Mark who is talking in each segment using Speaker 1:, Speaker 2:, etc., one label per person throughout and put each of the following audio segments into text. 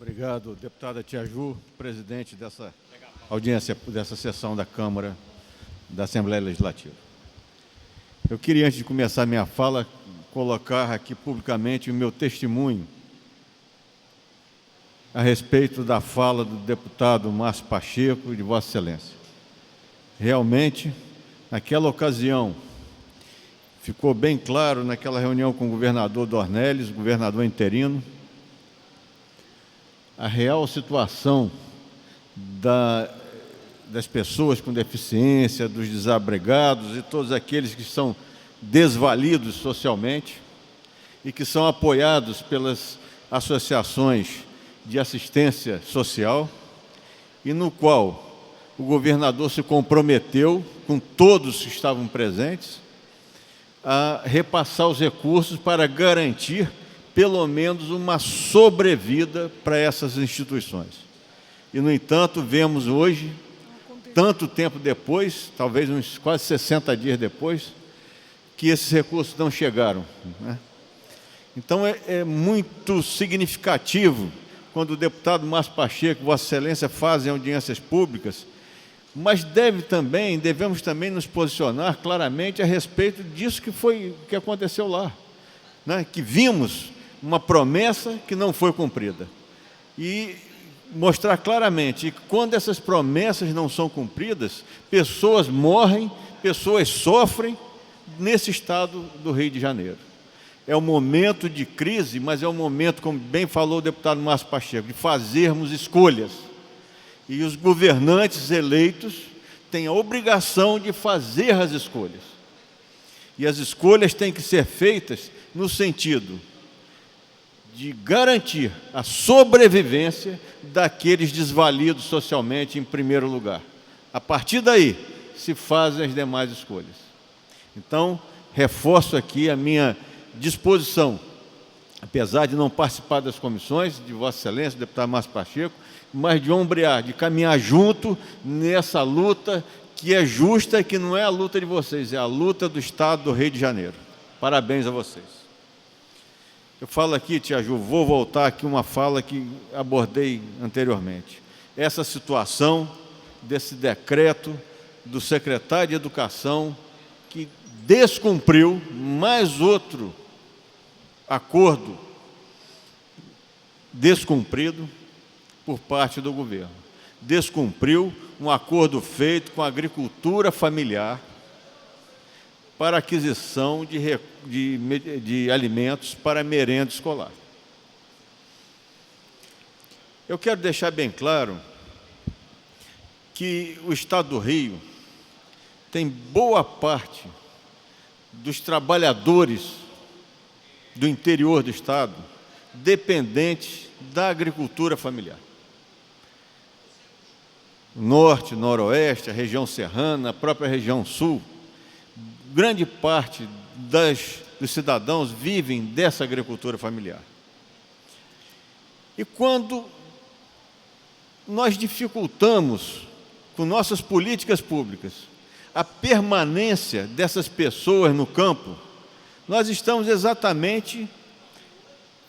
Speaker 1: Obrigado, deputada Tia Ju, presidente dessa audiência, dessa sessão da Câmara da Assembleia Legislativa. Eu queria, antes de começar minha fala, colocar aqui publicamente o meu testemunho a respeito da fala do deputado Márcio Pacheco e de Vossa Excelência. Realmente, naquela ocasião, ficou bem claro naquela reunião com o governador Dornelles, governador interino, a real situação das pessoas com deficiência, dos desabrigados e todos aqueles que são desvalidos socialmente e que são apoiados pelas associações de assistência social, e no qual o governador se comprometeu, com todos que estavam presentes, a repassar os recursos para garantir pelo menos uma sobrevida para essas instituições. E, no entanto, vemos hoje, tanto tempo depois, talvez uns quase 60 dias depois, que esses recursos não chegaram, né? Então, é muito significativo quando o deputado Márcio Pacheco, Vossa Excelência, fazem audiências públicas, mas devemos também nos posicionar claramente a respeito disso que aconteceu lá, né? Que vimos uma promessa que não foi cumprida. E mostrar claramente que quando essas promessas não são cumpridas, pessoas morrem, pessoas sofrem nesse estado do Rio de Janeiro. É um momento de crise, mas é um momento, como bem falou o deputado Márcio Pacheco, de fazermos escolhas. E os governantes eleitos têm a obrigação de fazer as escolhas. E as escolhas têm que ser feitas no sentido de garantir a sobrevivência daqueles desvalidos socialmente em primeiro lugar. A partir daí, se fazem as demais escolhas. Então, reforço aqui a minha disposição, apesar de não participar das comissões, de Vossa Excelência, deputado Márcio Pacheco, mas de ombrear, de caminhar junto nessa luta que é justa e que não é a luta de vocês, é a luta do Estado do Rio de Janeiro. Parabéns a vocês. Eu falo aqui, Tia Ju, vou voltar aqui uma fala que abordei anteriormente. Essa situação desse decreto do secretário de Educação que descumpriu mais outro acordo descumprido por parte do governo. Descumpriu um acordo feito com a agricultura familiar para aquisição de alimentos para merenda escolar. Eu quero deixar bem claro que o Estado do Rio tem boa parte dos trabalhadores do interior do Estado dependentes da agricultura familiar. Norte, Noroeste, a região serrana, a própria região sul, grande parte dos cidadãos vivem dessa agricultura familiar. E quando nós dificultamos, com nossas políticas públicas, a permanência dessas pessoas no campo, nós estamos exatamente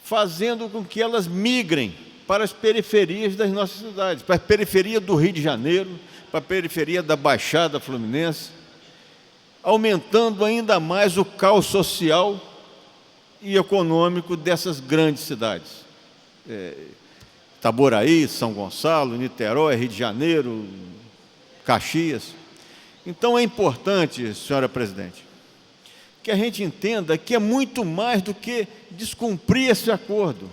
Speaker 1: fazendo com que elas migrem para as periferias das nossas cidades, para a periferia do Rio de Janeiro, para a periferia da Baixada Fluminense, aumentando ainda mais o caos social e econômico dessas grandes cidades. Itaboraí, São Gonçalo, Niterói, Rio de Janeiro, Caxias. Então é importante, senhora presidente, que a gente entenda que é muito mais do que descumprir esse acordo.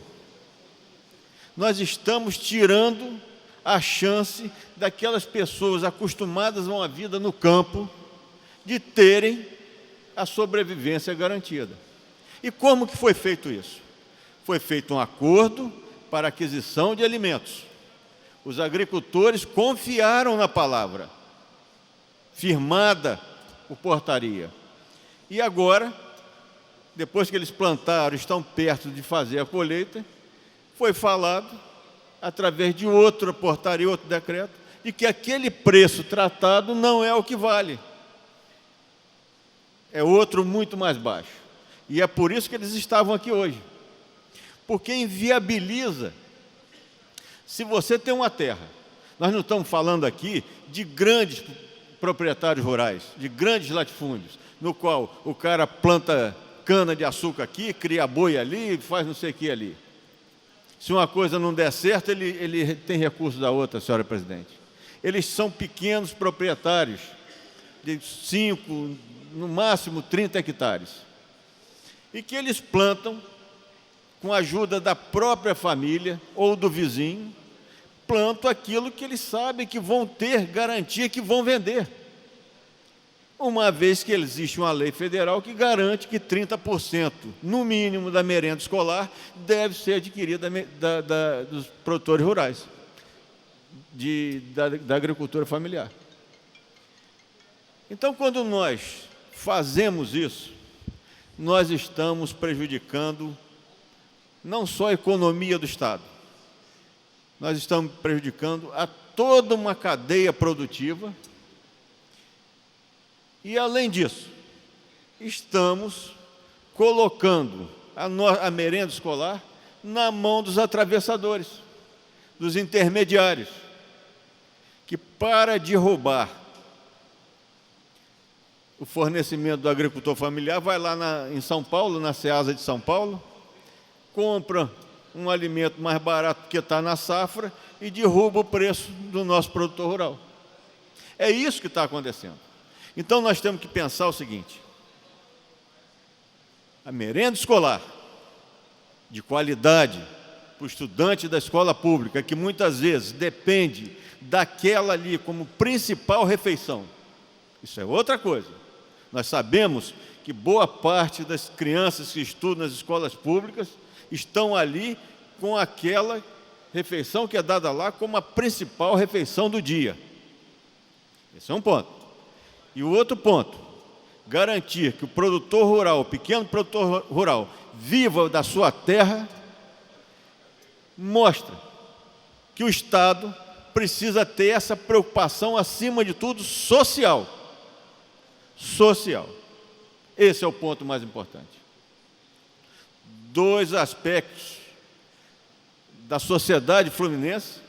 Speaker 1: Nós estamos tirando a chance daquelas pessoas acostumadas a uma vida no campo de terem a sobrevivência garantida. E como que foi feito isso? Foi feito um acordo para aquisição de alimentos. Os agricultores confiaram na palavra, firmada por portaria. E agora, depois que eles plantaram, estão perto de fazer a colheita, foi falado, através de outra portaria, outro decreto, de que aquele preço tratado não é o que vale. É outro muito mais baixo. E é por isso que eles estavam aqui hoje. Porque inviabiliza Se você tem uma terra, nós não estamos falando aqui de grandes proprietários rurais, de grandes latifúndios, no qual o cara planta cana-de-açúcar aqui, cria boi ali, faz não sei o que ali. Se uma coisa não der certo, ele tem recurso da outra, senhora presidente. Eles são pequenos proprietários, de 5, no máximo 30 hectares, e que eles plantam, com a ajuda da própria família ou do vizinho, plantam aquilo que eles sabem que vão ter garantia que vão vender. Uma vez que existe uma lei federal que garante que 30%, no mínimo, da merenda escolar deve ser adquirida dos produtores rurais, da agricultura familiar. Então, quando nós fazemos isso, nós estamos prejudicando não só a economia do Estado, nós estamos prejudicando a toda uma cadeia produtiva e, além disso, estamos colocando a merenda escolar na mão dos atravessadores, dos intermediários, que, para de roubar o fornecimento do agricultor familiar, vai lá em São Paulo, na Ceasa de São Paulo, compra um alimento mais barato que está na safra e derruba o preço do nosso produtor rural. É isso que está acontecendo. Então, nós temos que pensar o seguinte: a merenda escolar de qualidade para o estudante da escola pública, que muitas vezes depende daquela ali como principal refeição, isso é outra coisa. Nós sabemos que boa parte das crianças que estudam nas escolas públicas estão ali com aquela refeição que é dada lá como a principal refeição do dia. Esse é um ponto. E o outro ponto, garantir que o produtor rural, o pequeno produtor rural, viva da sua terra, mostra que o Estado precisa ter essa preocupação, acima de tudo, social. Social. Esse é o ponto mais importante. 2 aspectos da sociedade fluminense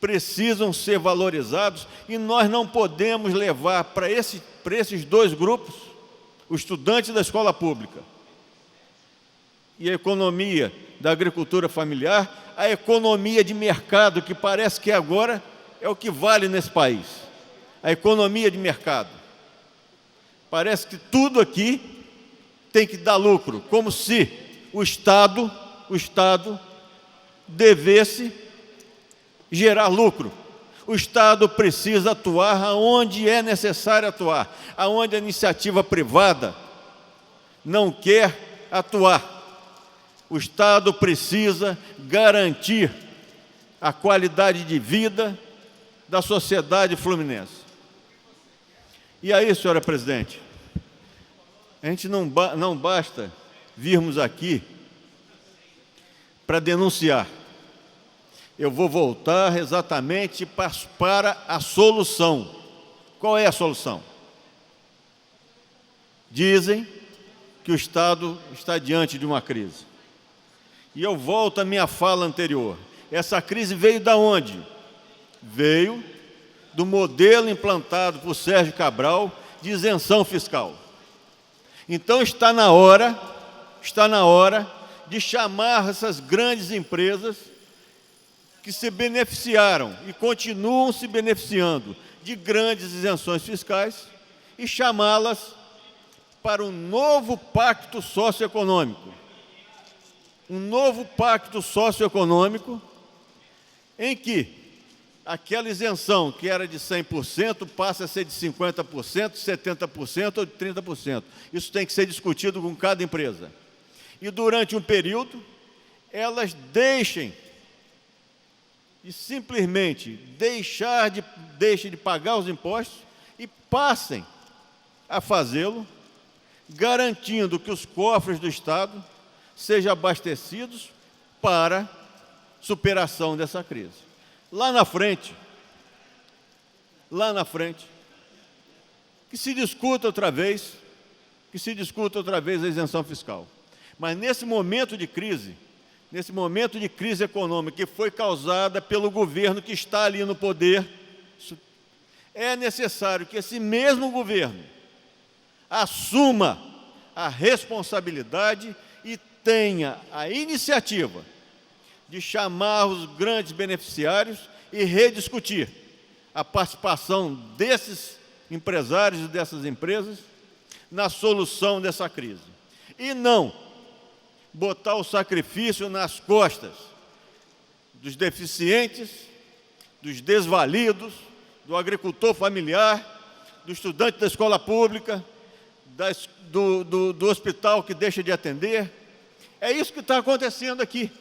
Speaker 1: precisam ser valorizados e nós não podemos levar para esses 2 grupos, o estudante da escola pública e a economia da agricultura familiar, a economia de mercado, que parece que agora é o que vale nesse país. A economia de mercado. Parece que tudo aqui tem que dar lucro, como se o Estado devesse gerar lucro. O Estado precisa atuar aonde é necessário atuar, aonde a iniciativa privada não quer atuar. O Estado precisa garantir a qualidade de vida da sociedade fluminense. E aí, senhora presidente, a gente não basta virmos aqui para denunciar. Eu vou voltar exatamente para a solução. Qual é a solução? Dizem que o Estado está diante de uma crise. E eu volto à minha fala anterior. Essa crise veio de onde? Veio do modelo implantado por Sérgio Cabral de isenção fiscal. Então está na hora de chamar essas grandes empresas que se beneficiaram e continuam se beneficiando de grandes isenções fiscais e chamá-las para um novo pacto socioeconômico. Um novo pacto socioeconômico em que aquela isenção que era de 100% passa a ser de 50%, 70% ou de 30%. Isso tem que ser discutido com cada empresa. E durante um período, elas deixem de simplesmente deixem de pagar os impostos e passem a fazê-lo, garantindo que os cofres do Estado sejam abastecidos para superação dessa crise. Lá na frente, que se discuta outra vez a isenção fiscal. Mas nesse momento de crise, nesse momento de crise econômica que foi causada pelo governo que está ali no poder, é necessário que esse mesmo governo assuma a responsabilidade e tenha a iniciativa de chamar os grandes beneficiários e rediscutir a participação desses empresários e dessas empresas na solução dessa crise. E não botar o sacrifício nas costas dos deficientes, dos desvalidos, do agricultor familiar, do estudante da escola pública, do hospital que deixa de atender. É isso que está acontecendo aqui.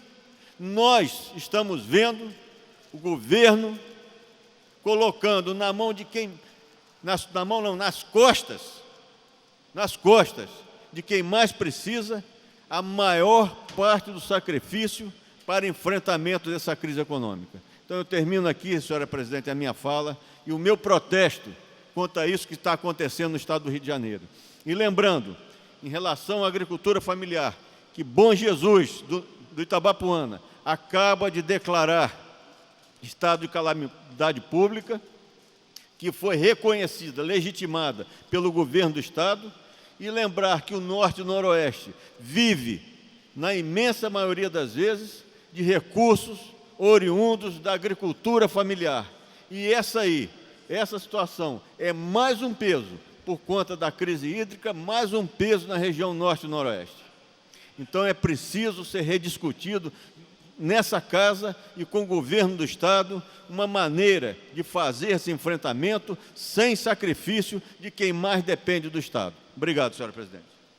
Speaker 1: Nós estamos vendo o governo colocando na mão de quem, nas costas de quem mais precisa, a maior parte do sacrifício para enfrentamento dessa crise econômica. Então, eu termino aqui, senhora presidente, a minha fala e o meu protesto contra isso que está acontecendo no estado do Rio de Janeiro. E lembrando, em relação à agricultura familiar, que Bom Jesus, do Itabapoana, acaba de declarar estado de calamidade pública, que foi reconhecida, legitimada pelo governo do estado, e lembrar que o Norte e o Noroeste vive, na imensa maioria das vezes, de recursos oriundos da agricultura familiar. E essa situação é mais um peso, por conta da crise hídrica, mais um peso na região Norte e Noroeste. Então é preciso ser rediscutido nessa casa e com o governo do estado uma maneira de fazer esse enfrentamento sem sacrifício de quem mais depende do estado. Obrigado, senhora presidente.